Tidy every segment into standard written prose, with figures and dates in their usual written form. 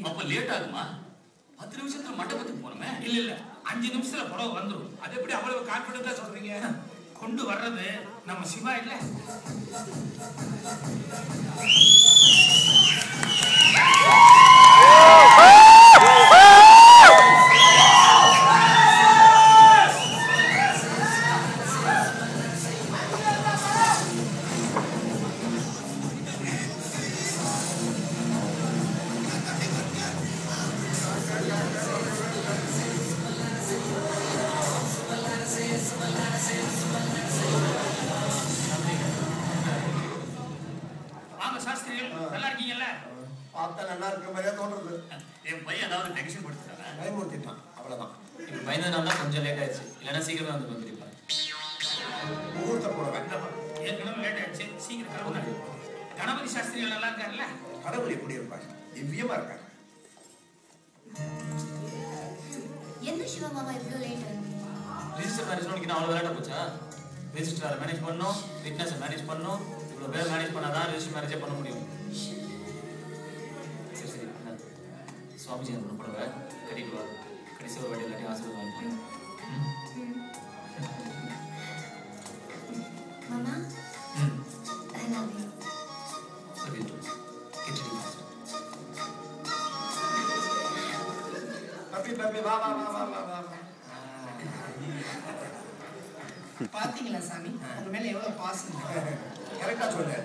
அப்ப லேட் ஆகுமா? 10 நிமிஷத்துல மண்டபத்துக்கு போறோமே. இல்ல 5 நிமிஷத்துல புடவை வந்துரும். அது எப்படி அவ்வளவு கான்ஃபிடென்ட்டா சொல்றீங்க? கொண்டு வர்றது நம்ம சிவா இல்ல. நல்லா இருக்கீங்கல்ல? பார்த்தா நல்லா இருக்க மாதிரியா தோன்றது. என் பையன் ஏதாவது டென்ஷன் படுத்துறாங்க. பயமுறுத்திட்டான், அவ்வளவுதான். இப்போ பயந்ததுனால தான் கொஞ்சம் லேட் ஆயிடுச்சு. இல்லைன்னா சீக்கிரமே வந்து வந்துருப்பாங்க. முகூர்த்த போடுவேன். ஏற்கனவே லேட் ஆயிடுச்சு, சீக்கிரம் கிளம்புங்க. கணபதி சாஸ்திரிகள் நல்லா இருக்காருல்ல? கடவுள் எப்படி இருப்பார்? திவ்யமா இருக்காரு. என்ன சிவா மாமா இவ்வளவு லேட்? ரிஜிஸ்டர் மேரேஜ் நோக்கினா அவ்வளோ லேட்டாக போச்சா? ரிஜிஸ்டர் மேனேஜ் பண்ணணும், விட்னஸை மேனேஜ் பண்ணணும். இவ்வளோ பேர் மேனேஜ் பண்ணாதான் ரிஜிஸ்டர் மேரேஜே பண்ண முடியும். சரி சரி, சுவாமிஜி அந்த புடவை கட்டிட்டு வா. கடைசி ஒரு வாட்டி எல்லாத்தையும் ஆசீர்வாதம் வாங்கிக்கலாம். மாமா I love you. Love you too. Get ready fast. Puppy வா வா வா வா வா வா. பாத்தீங்களா சாமி, உங்க மேல எவ்வளவு பாசம். கரெக்டா சொல்லு.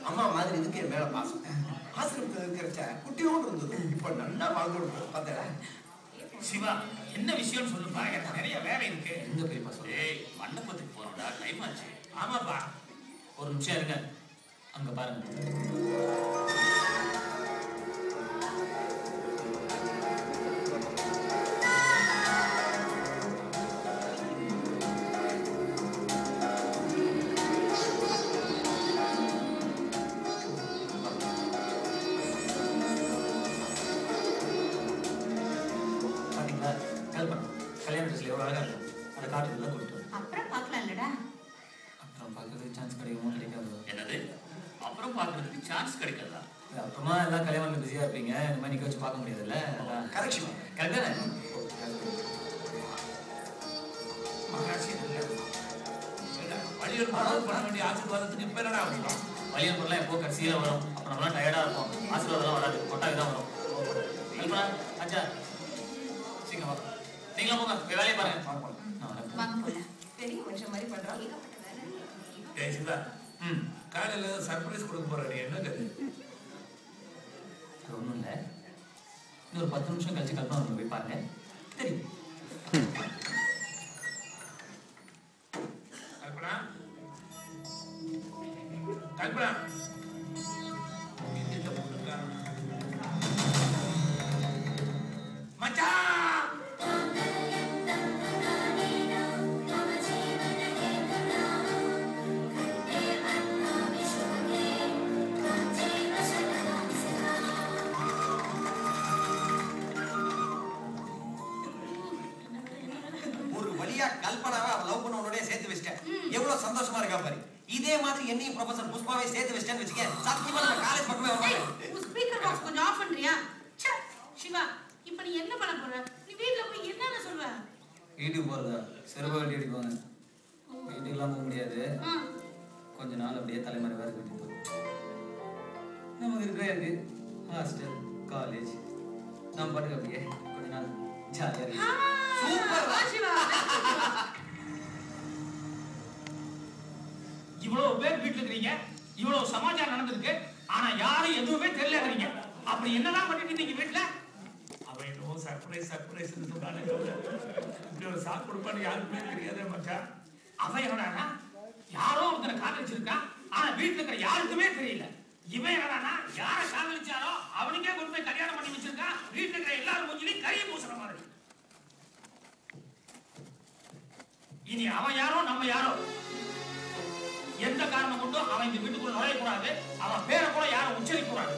அம்மா மாதிரி இதுக்கு என் மேல பாசம். ஆசிரமத்தில் இருக்கிறச்ச குட்டியோடு இருந்தது. இப்ப நல்லா வாழ்ந்துருக்கு. பார்த்தா சிவா, என்ன விஷயம் சொல்லுப்பா, எனக்கு நிறைய வேலை இருக்கு. எங்க பெரியப்பா சொல்லு. ஏய், மண்டபத்துக்கு போறோம்டா, டைம் ஆச்சு. ஆமாப்பா. ஒரு நிமிஷம் இருங்க, அங்க பாருங்க. பாத்தீங்களா, கல்யாண ட்ரெஸ்ல எவ்வளவு அழகா இருக்கும். அதை காட்டுறதுல கொடுத்து அப்புறம் பார்க்கலாம்லடா. அப்புறம் பார்க்கறதுக்கு சான்ஸ் கிடைக்குமோ கிடைக்காதோ? என்னது? அப்புறம் பார்க்கறதுக்கு சான்ஸ் கிடைக்காதா? அப்புறமா எல்லாம் கல்யாணம் பிஸியா இருப்பீங்க. இந்த மாதிரி நிக்க வச்சு பார்க்க முடியாதுல்ல. கரெக்ஷன். கரெக்ட் தானே? மகாராசி வழியூர் பண்ண வேண்டிய ஆசீர்வாதத்துக்கு இப்ப என்னடா அவசியம்? வழியூர் பொருளாம் எப்போ கடைசியில வரும். அப்ப நம்மளாம் டயர்டா இருக்கும். ஆசீர்வாதம் வராது, கொட்டாக்கு தான் வரும். கல்பனா, அச்சா சீக்கிரம் வா. நீங்களும் போங்க, போய் வேலையை பாருங்க. நான் வரேன். வாங்க போலாம். பெரிய மனுஷன் மாதிரி பண்றான். ஏய் சிவா, காலையில சர்ப்ரைஸ் கொடுக்க போறாரு, என்னது? அது ஒண்ணும் இல்லை. இன்னொரு 10 நிமிஷம் கழிச்சு கல்பனா வந்து போய் பாருங்க, தெரியும். கல்பனா, கல்பனா, மச்சான். ஒரு வழியா கல்பனாவை அவ லவ் பண்ண உடனே சேர்த்து வச்சிட்டேன். எவ்வளவு சந்தோஷமா இருக்கா பாரு. இதே மாதிரி என்னையும் ப்ரொஃபசர் புஷ்பாவை சேர்த்து வச்சிட்டேன்னு வச்சுக்க, சத்தியமா நம்ம காலேஜ் பக்கமே வர மாட்டேன். உன் ஸ்பீக்கர் பாக்ஸ் கொஞ்சம் ஆஃப் பண்றியா? ச்சே சிவா, இப்போ நீ என்ன பண்ண போற? நீ வீட்ல போய் என்னன்னு சொல்வ? வீட்டுக்கு போறதா? செருப்பா வெட்டி அடிப்பாங்க. வீட்டுக்கெல்லாம் போக முடியாது. கொஞ்ச நாள் அப்படியே தலைமறை வேற கட்டிப்போம். நமக்கு இருக்கு ஹாஸ்டல், காலேஜ். நம்ம பாட்டுக்கு அப்படியே கொஞ்ச நாள் ஜாலியா இருக்கு. சூப்பர் சிவா. இவ்வளவு பேர் வீட்டுல இருக்கீங்க, இவ்வளவு சமாச்சாரம் நடந்திருக்கு, ஆனா யாரும் எதுவுமே தெரியலங்கறீங்க. அப்படி என்னதான் பண்ணிட்டு இருந்தீங்க வீட்டுல? அவன் என்னவோ சர்ப்ரைஸ் சொன்னானே, இப்படி ஒரு சாக்கு கொடுப்பான்னு யாருக்குமே தெரியாதே மச்சான். அவன் என்னடானா யாரோ ஒருத்தனை காதலிச்சிருக்கான், ஆனா வீட்டுல இருக்கிற யாருக்குமே தெரியல. இவன் என்னடானா யாரை காதலிச்சாரோ அவனுக்கே கொண்டு போய் கல்யாணம் பண்ணி வச்சிருக்கான். வீட்டுல இருக்கிற எல்லாரும் மூஞ்சிலையும் கரிய பூசுற மாதிரி. இனி அவன் யாரோ நம்ம யாரோ, எந்த காரணம் கொண்டும் அவன் இந்த வீட்டுக்குள்ள நுழையக்கூடாது. அவன் பேரை கூட யாரும் உச்சரிக்க கூடாது.